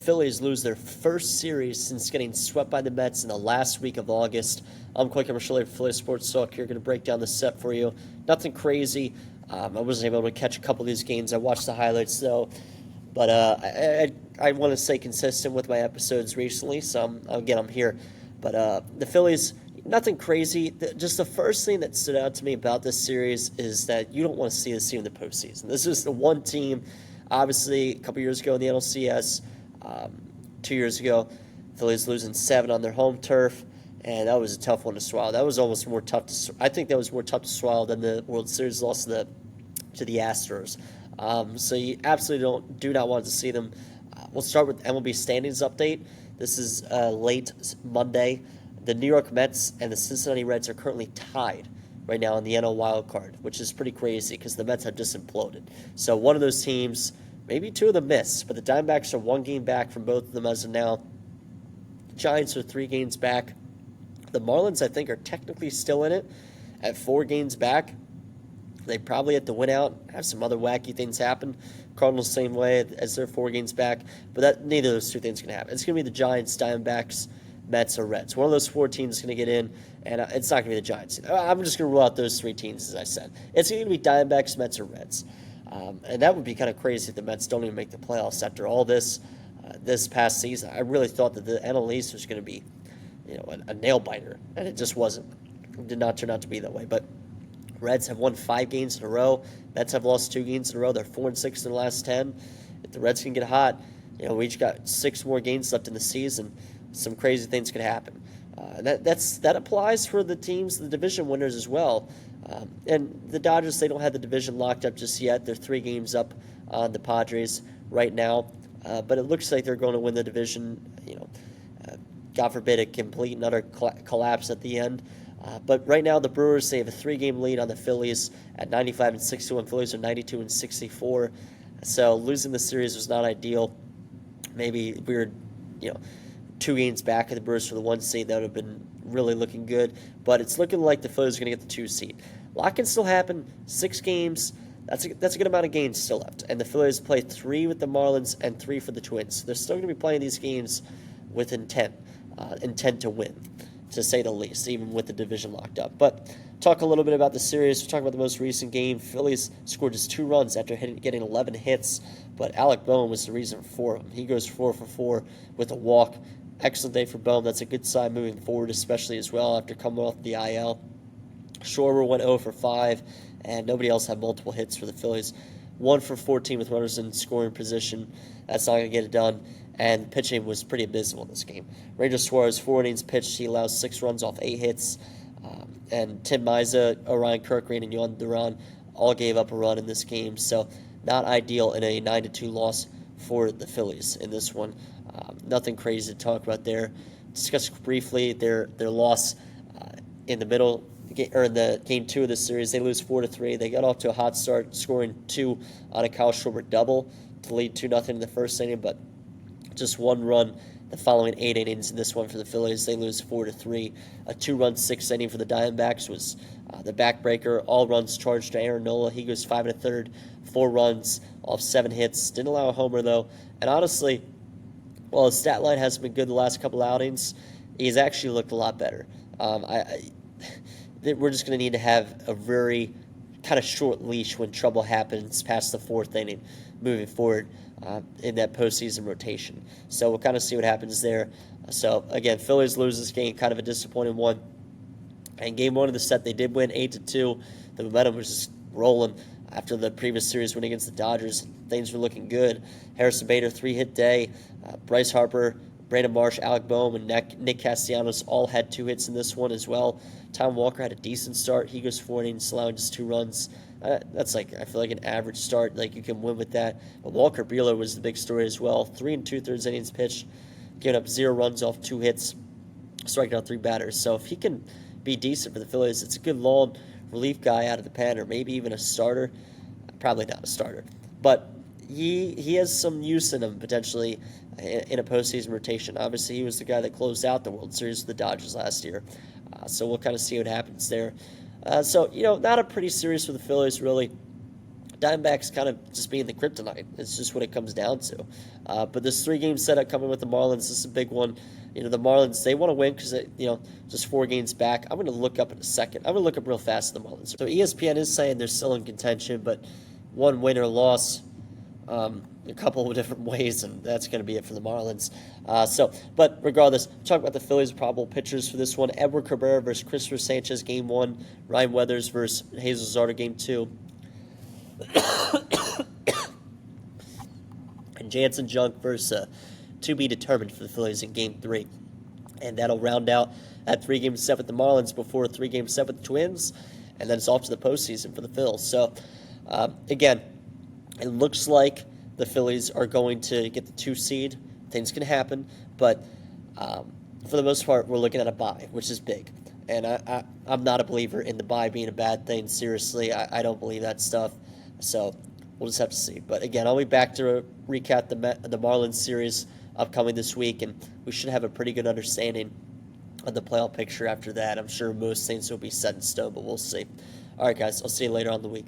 Phillies lose their first series since getting swept by the Mets in the last week of August. I'm Coy Camiscioli for Phillies Sports Talk here, going to break down the set for you. Nothing crazy. I wasn't able to catch a couple of these games. I watched the highlights though, but I want to stay consistent with my episodes recently, so I'm here. But the Phillies, nothing crazy. Just the first thing that stood out to me about this series is that you don't want to see this team in the postseason. This is the one team, obviously, a couple years ago in the NLCS. 2 years ago, Phillies losing 7 on their home turf, and that was a tough one to swallow. That was almost more tough to. I think that was more tough to swallow than the World Series loss to the Astros. So you absolutely do not want to see them. We'll start with MLB standings update. This is late Monday. The New York Mets and the Cincinnati Reds are currently tied right now on the NL wild card, which is pretty crazy because the Mets have just imploded. So one of those teams. Maybe two of them miss, but the Diamondbacks are 1 game back from both of them as of now. The Giants are 3 games back. The Marlins, I think, are technically still in it at 4 games back. They probably have to win out, have some other wacky things happen. Cardinals same way as they're 4 games back, but neither of those two things are going to happen. It's going to be the Giants, Diamondbacks, Mets, or Reds. One of those 4 teams is going to get in, and it's not going to be the Giants. I'm just going to rule out those 3 teams, as I said. It's going to be Diamondbacks, Mets, or Reds. And that would be kind of crazy if the Mets don't even make the playoffs after all this past season. I really thought that the NL East was going to be, a nail biter, and it just wasn't. It did not turn out to be that way. But Reds have won 5 games in a row. Mets have lost 2 games in a row. They're 4-6 in the last 10. If the Reds can get hot, we each got 6 more games left in the season. Some crazy things could happen. That applies for the teams, the division winners as well. And the Dodgers, they don't have the division locked up just yet. They're 3 games up on the Padres right now. But it looks like they're going to win the division. God forbid a complete and utter collapse at the end. But right now, the Brewers, they have a 3-game lead on the Phillies at 95-61. Phillies are 92-64. So losing the series was not ideal. Maybe we were, 2 games back of the Brewers for the 1 seed. That would have been really looking good. But it's looking like the Phillies are going to get the 2 seed. A lot can still happen. 6 games. That's a good amount of games still left. And the Phillies play 3 with the Marlins and 3 for the Twins. So they're still going to be playing these games with intent to win, to say the least, even with the division locked up. But talk a little bit about the series. We'll talk about the most recent game. Phillies scored just 2 runs after getting 11 hits, but Alec Boehm was the reason for him. He goes 4 for 4 with a walk. Excellent day for Boehm. That's a good sign moving forward, especially as well after coming off the IL. Schwarber went 0 for 5, and nobody else had multiple hits for the Phillies. 1 for 14 with runners in scoring position. That's not going to get it done. And pitching was pretty abysmal in this game. Ranger Suarez, 4 innings pitched. He allows 6 runs off 8 hits. And Tim Maiza, Orion Kirkrein, and Yohan Duran all gave up a run in this game. So not ideal in a 9-2 loss for the Phillies in this one. Nothing crazy to talk about there. Discuss briefly their loss in the middle, or in the game 2 of the series. They lose 4-3. They got off to a hot start, scoring 2 on a Kyle Schwarber double to lead 2-0 in the first inning, but just 1 run the following 8 innings in this one for the Phillies. They lose 4-3. A 2-run 6th inning for the Diamondbacks was the backbreaker. All runs charged to Aaron Nola. He goes 5 1/3, 4 runs off 7 hits. Didn't allow a homer though. And honestly, while his stat line hasn't been good the last couple outings, he's actually looked a lot better. We're just going to need to have a very kind of short leash when trouble happens past the 4th inning moving forward in that postseason rotation. So we'll kind of see what happens there. So, again, Phillies lose this game, kind of a disappointing one. And game 1 of the set, they did win 8-2. The momentum was just rolling after the previous series win against the Dodgers. Things were looking good. Harrison Bader, 3-hit day. Bryce Harper, Brandon Marsh, Alec Boehm, and Nick Castellanos all had 2 hits in this one as well. Tom Walker had a decent start. He goes 4 innings, allowing just 2 runs. That's I feel like an average start. You can win with that. But Walker Buehler was the big story as well. 3 2/3 innings pitched, giving up 0 runs off 2 hits, striking out 3 batters. So if he can be decent for the Phillies, it's a good long relief guy out of the pen, or maybe even a starter. Probably not a starter, but he has some use in him potentially in a postseason rotation. Obviously, he was the guy that closed out the World Series with the Dodgers last year. So we'll kind of see what happens there. So, not a pretty series for the Phillies, really. Diamondbacks kind of just being the kryptonite. It's just what it comes down to. But this 3-game setup coming with the Marlins, this is a big one. The Marlins, they want to win because, just 4 games back. I'm going to look up in a second. I'm going to look up real fast at the Marlins. So ESPN is saying they're still in contention, but one win or loss a couple of different ways, and that's going to be it for the Marlins. But regardless, talk about the Phillies' probable pitchers for this one. Edward Cabrera versus Christopher Sanchez, Game 1. Ryan Weathers versus Jesus Zarder, Game 2. And Jansen Junk versus to be determined for the Phillies in Game 3. And that'll round out that 3-game set with the Marlins before a 3-game set with the Twins. And then it's off to the postseason for the Phils. So, again, it looks like the Phillies are going to get the 2 seed. Things can happen. But for the most part, we're looking at a bye, which is big. And I'm not a believer in the bye being a bad thing. Seriously, I don't believe that stuff. So we'll just have to see. But again, I'll be back to recap the Marlins series upcoming this week, and we should have a pretty good understanding of the playoff picture after that. I'm sure most things will be set in stone, but we'll see. All right, guys, I'll see you later on in the week.